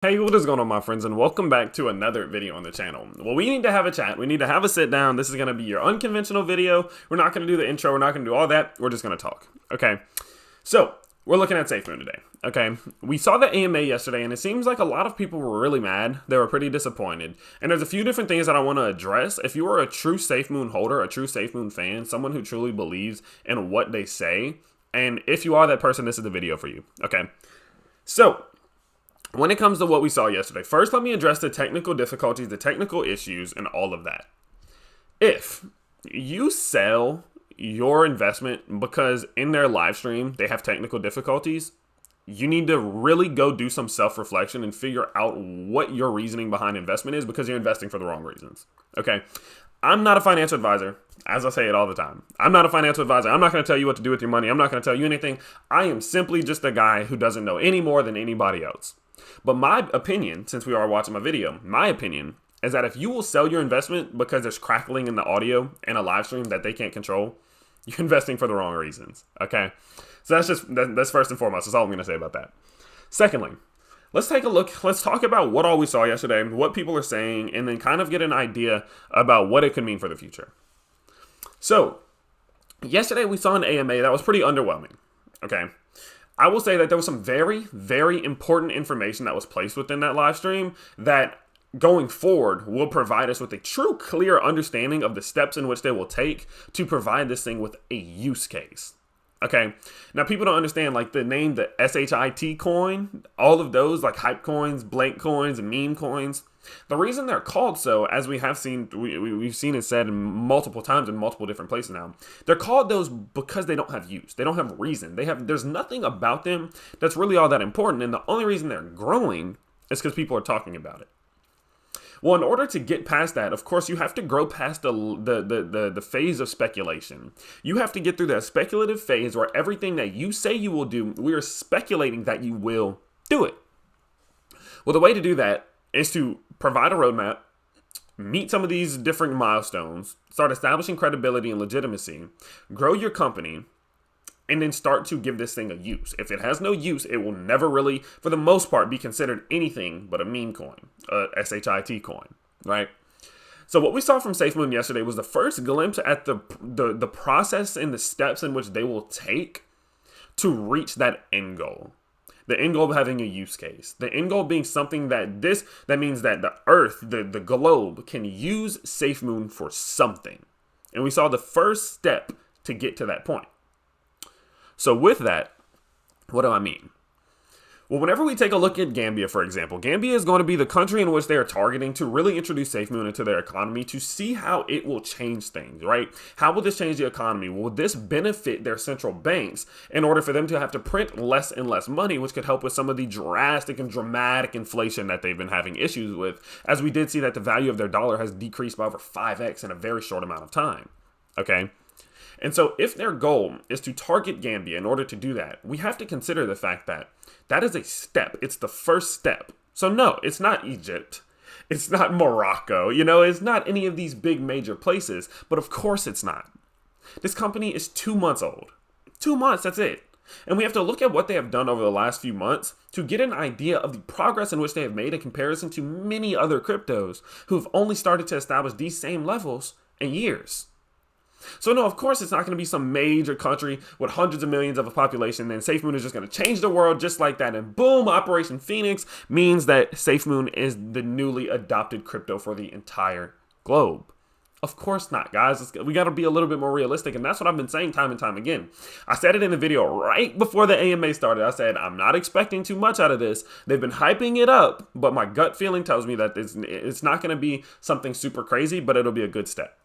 Hey, what is going on, my friends, and welcome back to another video on the channel. Well, we need to have a chat. We need to have a sit down. This is going to be your unconventional video. We're not going to do the intro. We're not going to do all that. We're just going to talk. Okay. So we're looking at Safemoon today. Okay. We saw the AMA yesterday, and it seems like a lot of people were really mad. They were pretty disappointed. And there's a few different things that I want to address. If you are a true Safemoon holder, a true Safemoon fan, someone who truly believes in what they say, and if you are that person, this is the video for you. Okay. So when it comes to what we saw yesterday, first let me address the technical difficulties, the technical issues, and all of that. If you sell your investment because in their live stream they have technical difficulties, you need to really go do some self-reflection and figure out what your reasoning behind investment is, because you're investing for the wrong reasons. Okay? I'm not a financial advisor. As I say it all the time, I'm not a financial advisor. I'm not going to tell you what to do with your money. I'm not going to tell you anything. I am simply just a guy who doesn't know any more than anybody else. But my opinion, since we are watching my video, my opinion is that if you will sell your investment because there's crackling in the audio in a live stream that they can't control, you're investing for the wrong reasons. Okay? So that's first and foremost. That's all I'm going to say about that. Secondly, let's take a look. Let's talk about what all we saw yesterday, what people are saying, and then kind of get an idea about what it could mean for the future. So, yesterday we saw an AMA that was pretty underwhelming. Okay? I will say that there was some very, very important information that was placed within that live stream that going forward will provide us with a true, clear understanding of the steps in which they will take to provide this thing with a use case. Okay, now people don't understand, like the name, the SHIT coin, all of those, like hype coins, blank coins, and meme coins. The reason they're called so, as we have seen, we've seen it said multiple times in multiple different places now, they're called those because they don't have use. They don't have reason. There's nothing about them that's really all that important. And the only reason they're growing is because people are talking about it. Well, in order to get past that, of course, you have to grow past the phase of speculation. You have to get through that speculative phase where everything that you say you will do, we are speculating that you will do it. Well, the way to do that is to provide a roadmap, meet some of these different milestones, start establishing credibility and legitimacy, grow your company, and then start to give this thing a use. If it has no use, it will never really, for the most part, be considered anything but a meme coin, a SHIT coin, right? So what we saw from Safemoon yesterday was the first glimpse at the process and the steps in which they will take to reach that end goal. The end goal of having a use case. The end goal being something that means that the Earth, the globe, can use Safemoon for something. And we saw the first step to get to that point. So with that, what do I mean? Well, whenever we take a look at Gambia, for example, Gambia is going to be the country in which they are targeting to really introduce Safemoon into their economy to see how it will change things, right? How will this change the economy? Will this benefit their central banks in order for them to have to print less and less money, which could help with some of the drastic and dramatic inflation that they've been having issues with, as we did see that the value of their dollar has decreased by over 5x in a very short amount of time, okay? And so if their goal is to target Gambia in order to do that, we have to consider the fact that that is a step. It's the first step. So no, it's not Egypt. It's not Morocco. It's not any of these big major places. But of course it's not. This company is 2 months old. 2 months, that's it. And we have to look at what they have done over the last few months to get an idea of the progress in which they have made in comparison to many other cryptos who have only started to establish these same levels in years. So no, of course it's not going to be some major country with hundreds of millions of a population, and Safemoon is just going to change the world just like that. And boom, Operation Phoenix means that Safemoon is the newly adopted crypto for the entire globe. Of course not, guys. We got to be a little bit more realistic, and that's what I've been saying time and time again. I said it in the video right before the AMA started. I said, I'm not expecting too much out of this. They've been hyping it up, but my gut feeling tells me that it's not going to be something super crazy, but it'll be a good step.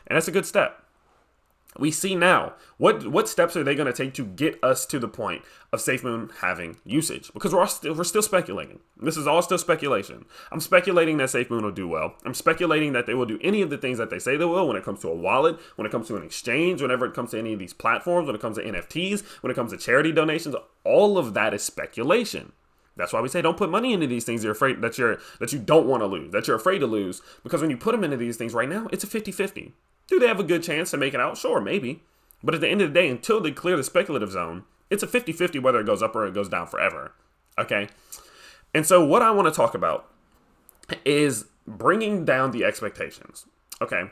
And that's a good step. We see now, what steps are they going to take to get us to the point of Safemoon having usage? Because we're still speculating. This is all still speculation. I'm speculating that Safemoon will do well. I'm speculating that they will do any of the things that they say they will when it comes to a wallet, when it comes to an exchange, whenever it comes to any of these platforms, when it comes to NFTs, when it comes to charity donations. All of that is speculation. That's why we say don't put money into these things you're afraid that you don't want to lose, that you're afraid to lose. Because when you put them into these things right now, it's a 50-50. Do they have a good chance to make it out? Sure, maybe. But at the end of the day, until they clear the speculative zone, it's a 50-50 whether it goes up or it goes down forever. Okay? And so what I want to talk about is bringing down the expectations. Okay,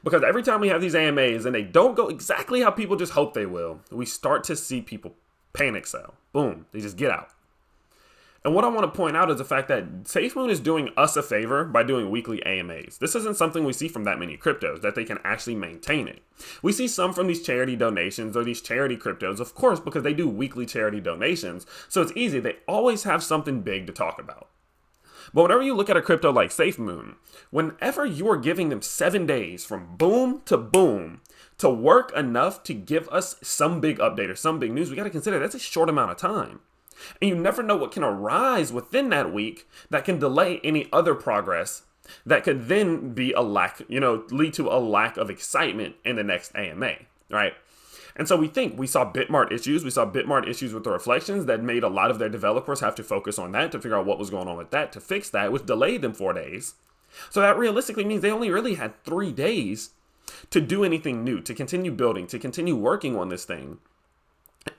because every time we have these AMAs and they don't go exactly how people just hope they will, we start to see people panic sell. Boom, they just get out. And what I want to point out is the fact that Safemoon is doing us a favor by doing weekly AMAs. This isn't something we see from that many cryptos, that they can actually maintain it. We see some from these charity donations or these charity cryptos, of course, because they do weekly charity donations. So it's easy. They always have something big to talk about. But whenever you look at a crypto like Safemoon, whenever you are giving them 7 days from boom to work enough to give us some big update or some big news, we got to consider that's a short amount of time. And you never know what can arise within that week that can delay any other progress that could then be a lack, lead to a lack of excitement in the next AMA, right? And so we saw Bitmart issues. We saw Bitmart issues with the reflections that made a lot of their developers have to focus on that to figure out what was going on with that, to fix that, which delayed them 4 days. So that realistically means they only really had 3 days to do anything new, to continue building, to continue working on this thing.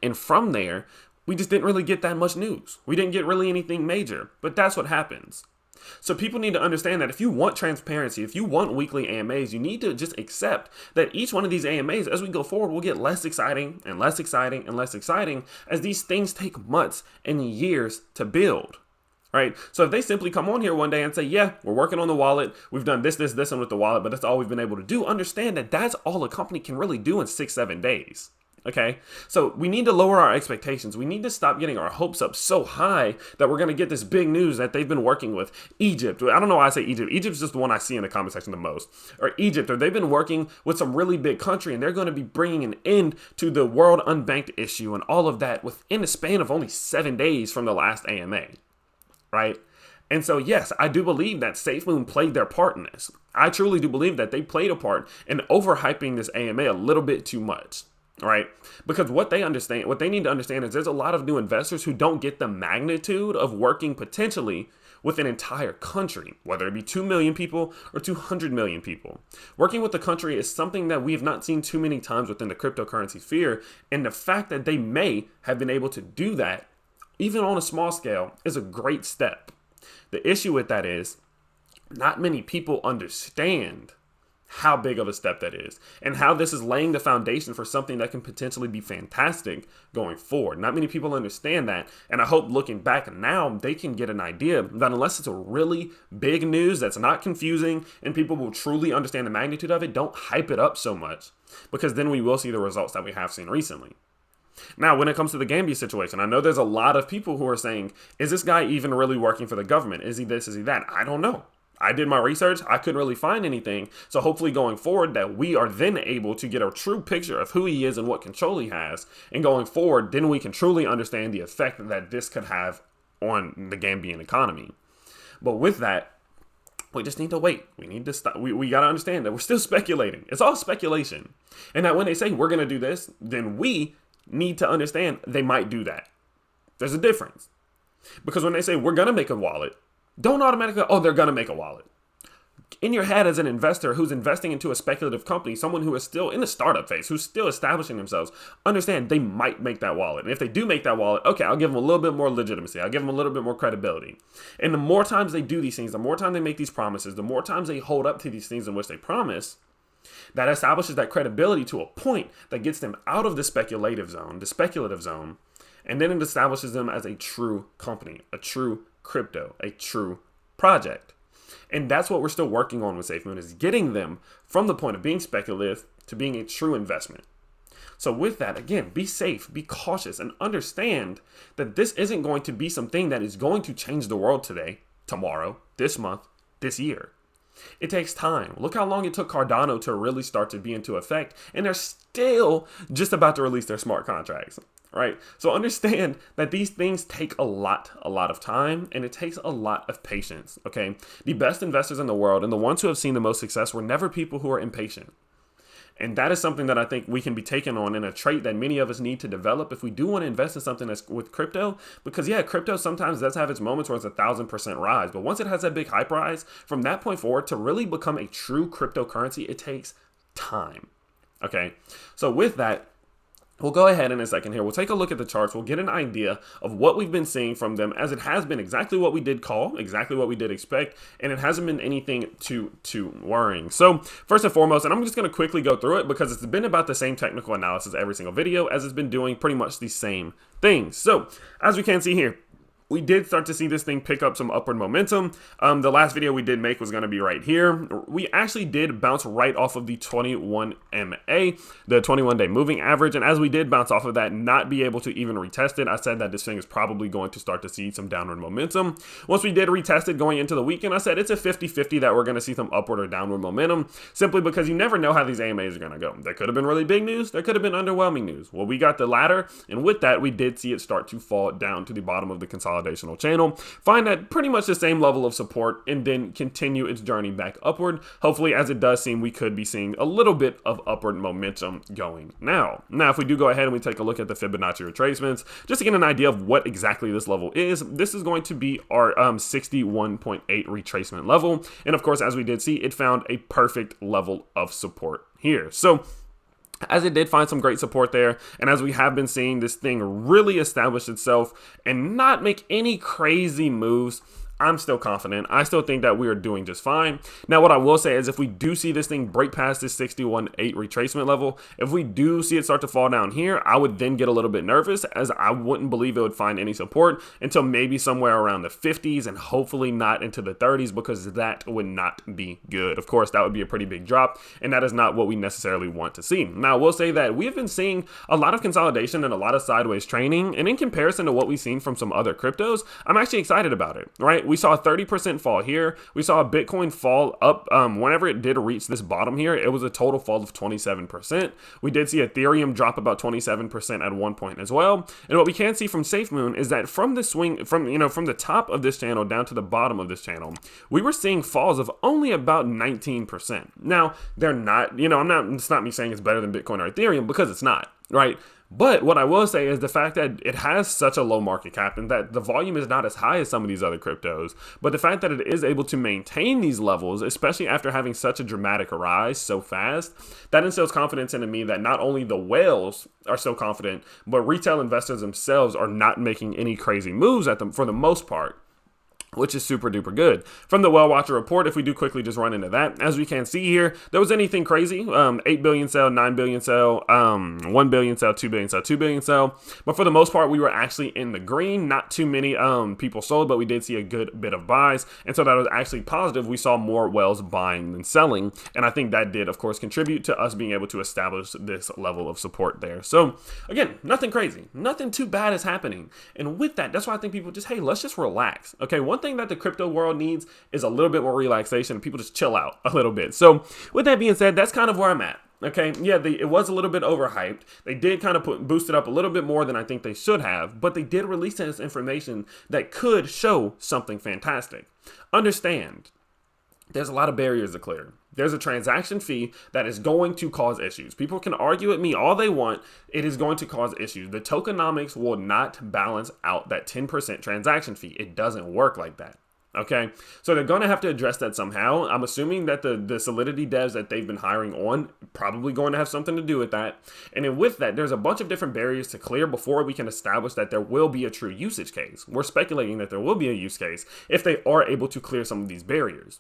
And from there, we just didn't really get that much news. We didn't get really anything major, but that's what happens. So people need to understand that if you want transparency, if you want weekly AMAs, you need to just accept that each one of these AMAs, as we go forward, will get less exciting and less exciting and less exciting as these things take months and years to build, right? So if they simply come on here one day and say, yeah, we're working on the wallet, we've done this, and with the wallet, but that's all we've been able to do, understand that that's all a company can really do in 6-7 days. Okay, so we need to lower our expectations. We need to stop getting our hopes up so high that we're going to get this big news that they've been working with Egypt. I don't know why I say Egypt. Egypt's just the one I see in the comment section the most. Or Egypt, or they've been working with some really big country and they're going to be bringing an end to the world unbanked issue and all of that within a span of only 7 days from the last AMA, right? And so, yes, I do believe that Safemoon played their part in this. I truly do believe that they played a part in overhyping this AMA a little bit too much. Right? Because what they need to understand is there's a lot of new investors who don't get the magnitude of working potentially with an entire country, whether it be 2 million people or 200 million people. Working with the country is something that we have not seen too many times within the cryptocurrency sphere. And the fact that they may have been able to do that, even on a small scale, is a great step. The issue with that is not many people understand how big of a step that is and how this is laying the foundation for something that can potentially be fantastic going forward. Not many people understand that. And I hope looking back now, they can get an idea that unless it's a really big news that's not confusing and people will truly understand the magnitude of it, don't hype it up so much, because then we will see the results that we have seen recently. Now, when it comes to the Gambia situation, I know there's a lot of people who are saying, is this guy even really working for the government? Is he this? Is he that? I don't know. I did my research. I couldn't really find anything. So hopefully going forward that we are then able to get a true picture of who he is and what control he has. And going forward, then we can truly understand the effect that this could have on the Gambian economy. But with that, we just need to wait. We need to stop. We got to understand that we're still speculating. It's all speculation. And that when they say we're going to do this, then we need to understand they might do that. There's a difference. Because when they say we're going to make a wallet, don't automatically, they're going to make a wallet. In your head as an investor who's investing into a speculative company, someone who is still in the startup phase, who's still establishing themselves, understand they might make that wallet. And if they do make that wallet, okay, I'll give them a little bit more legitimacy. I'll give them a little bit more credibility. And the more times they do these things, the more time they make these promises, the more times they hold up to these things in which they promise, that establishes that credibility to a point that gets them out of the speculative zone, and then it establishes them as a true company, a true crypto, a true project. And that's what we're still working on with Safemoon, is getting them from the point of being speculative to being a true investment. So with that, again, be safe, be cautious, and understand that this isn't going to be something that is going to change the world today, tomorrow, this month, this year. It takes time. Look how long it took Cardano to really start to be into effect, and they're still just about to release their smart contracts. Right? So understand that these things take a lot of time, and it takes a lot of patience. Okay. The best investors in the world and the ones who have seen the most success were never people who are impatient. And that is something that I think we can be taken on, and a trait that many of us need to develop if we do want to invest in something that's with crypto. Because yeah, crypto sometimes does have its moments where it's 1,000% rise, but once it has that big hype rise, from that point forward to really become a true cryptocurrency, it takes time. Okay. So with that, We'll go ahead in a second here. We'll take a look at the charts. We'll get an idea of what we've been seeing from them, as it has been exactly what we did call, exactly what we did expect, and it hasn't been anything too worrying. So first and foremost, and I'm just going to quickly go through it because it's been about the same technical analysis every single video, as it's been doing pretty much the same things. So as we can see here, we did start to see this thing pick up some upward momentum. The last video we did make was going to be right here. We actually did bounce right off of the 21 MA, the 21-day moving average. And as we did bounce off of that, not be able to even retest it, I said that this thing is probably going to start to see some downward momentum. Once we did retest it going into the weekend, I said it's a 50-50 that we're going to see some upward or downward momentum, simply because you never know how these AMAs are going to go. There could have been really big news. There could have been underwhelming news. Well, we got the latter. And with that, we did see it start to fall down to the bottom of the consolidational channel, find that pretty much the same level of support, and then continue its journey back upward. Hopefully, as it does seem, we could be seeing a little bit of upward momentum going now. Now, if we do go ahead and we take a look at the Fibonacci retracements, just to get an idea of what exactly this level is, this is going to be our 61.8 retracement level. And of course, as we did see, it found a perfect level of support here. So as it did find some great support there, and as we have been seeing this thing really establish itself and not make any crazy moves, I'm still confident. I still think that we are doing just fine. Now, what I will say is if we do see this thing break past this 61.8 retracement level, if we do see it start to fall down here, I would then get a little bit nervous, as I wouldn't believe it would find any support until maybe somewhere around the 50s and hopefully not into the 30s, because that would not be good. Of course, that would be a pretty big drop, and that is not what we necessarily want to see. Now, I will say that we have been seeing a lot of consolidation and a lot of sideways trading, and in comparison to what we've seen from some other cryptos, I'm actually excited about it, right? We saw a 30% fall here. We saw a Bitcoin fall up whenever it did reach this bottom here. It was a total fall of 27%. We did see Ethereum drop about 27% at one point as well. And what we can see from Safemoon is that from the swing, from the top of this channel down to the bottom of this channel, we were seeing falls of only about 19%. Now, they're not, it's not me saying it's better than Bitcoin or Ethereum, because it's not, right? But what I will say is the fact that it has such a low market cap and that the volume is not as high as some of these other cryptos, but the fact that it is able to maintain these levels, especially after having such a dramatic rise so fast, that instills confidence into me that not only the whales are so confident, but retail investors themselves are not making any crazy moves at them for the most part, which is super duper good. From the Whale Watcher report, if we do quickly just run into that, as we can see here, there was anything crazy, 8 billion sell, 9 billion sell, 1 billion sell, 2 billion sell, 2 billion sell. But for the most part, we were actually in the green. Not too many people sold, but we did see a good bit of buys. And so that was actually positive. We saw more whales buying than selling. And I think that did, of course, contribute to us being able to establish this level of support there. So again, nothing crazy, nothing too bad is happening. And with that, that's why I think people just, hey, let's just relax. Okay, one thing that the crypto world needs is a little bit more relaxation, and people just chill out a little bit. So with that being said, that's kind of where I'm at. Okay, yeah, it was a little bit overhyped. They did kind of boost it up a little bit more than I think they should have, but they did release this information that could show something fantastic. Understand, there's a lot of barriers to clear. There's a transaction fee that is going to cause issues. People can argue with me all they want. It is going to cause issues. The tokenomics will not balance out that 10% transaction fee. It doesn't work like that. Okay, so they're going to have to address that somehow. I'm assuming that the Solidity devs that they've been hiring on probably going to have something to do with that. And then with that, there's a bunch of different barriers to clear before we can establish that there will be a true usage case. We're speculating that there will be a use case if they are able to clear some of these barriers.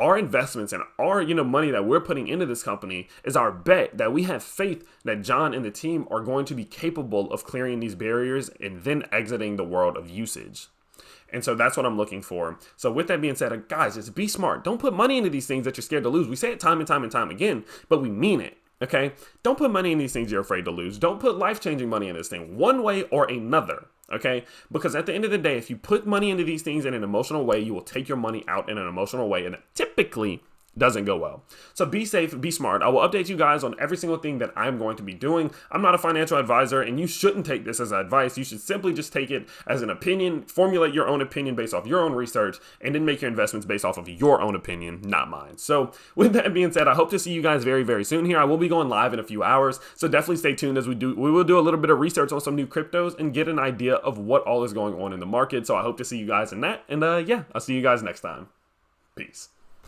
Our investments and our money that we're putting into this company is our bet that we have faith that John and the team are going to be capable of clearing these barriers and then exiting the world of usage. And so that's what I'm looking for. So with that being said, guys, just be smart. Don't put money into these things that you're scared to lose. We say it time and time and time again, but we mean it. Okay? Don't put money in these things you're afraid to lose. Don't put life-changing money in this thing one way or another. Okay? Because at the end of the day, if you put money into these things in an emotional way, you will take your money out in an emotional way. And it typically doesn't go well. So be safe, be smart. I will update you guys on every single thing that I'm going to be doing. I'm not a financial advisor, and you shouldn't take this as advice. You should simply just take it as an opinion, formulate your own opinion based off your own research, and then make your investments based off of your own opinion, not mine. So with that being said, I hope to see you guys very, very soon here. I will be going live in a few hours, so definitely stay tuned as we will do a little bit of research on some new cryptos and get an idea of what all is going on in the market. So I hope to see you guys in that. And yeah, I'll see you guys next time. Peace.